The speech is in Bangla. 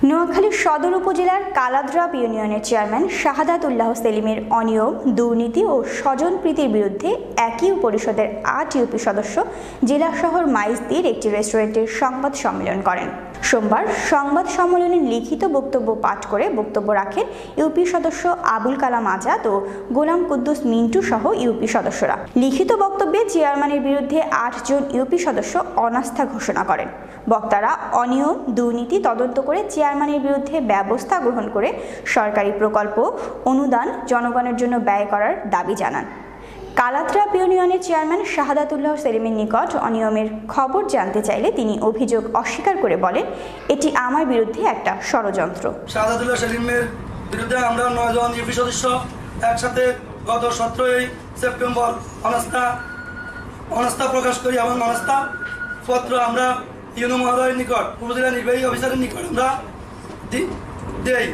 নোয়াখালী সদর উপজেলার কালাদ্রাপ ইউনিয়নের চেয়ারম্যান শাহাদাত উল্লাহ সেলিমের অনিয়ম, দুর্নীতি ও স্বজনপ্রীতির বিরুদ্ধে একই পরিষদের ৮ ইউপি সদস্য জেলা শহর মাইজদীর একটি রেস্টুরেন্টের সংবাদ সম্মেলন করেন। সোমবার সংবাদ সম্মেলনে লিখিত বক্তব্য পাঠ করে বক্তব্য রাখেন ইউপি সদস্য আবুল কালাম আজাদ ও গোলাম কুদ্দুস মিন্টু সহ ইউপি সদস্যরা। লিখিত বক্তব্যে চেয়ারম্যানের বিরুদ্ধে ৮ জন ইউপি সদস্য অনাস্থা ঘোষণা করেন। বক্তারা অনিয়ম, দুর্নীতি তদন্ত করে চেয়ারম্যানের বিরুদ্ধে ব্যবস্থা গ্রহণ করে সরকারি প্রকল্প অনুদান জনগণের জন্য ব্যয় করার দাবি জানান। কালাদ্রাপ ইউনিয়নের চেয়ারম্যান শাহাদাত উল্লাহ সেলিমের নিকট অনিয়মের খবর জানতে চাইলে তিনি অভিযোগ অস্বীকার করে বলেন, এটি আমার বিরুদ্ধে একটা ষড়যন্ত্র। শাহাদাত উল্লাহ সেলিমের বিরুদ্ধে আমরা ৯ জন ইউপি সদস্য একসাথে গত 17 সেপ্টেম্বর অনাস্থা প্রকাশ করি এবং অনাস্থা পত্র আমরা ইউনো মহোদয়ের নিকট, উপজেলা নির্বাহী অফিসারের নিকট আমরা দেই।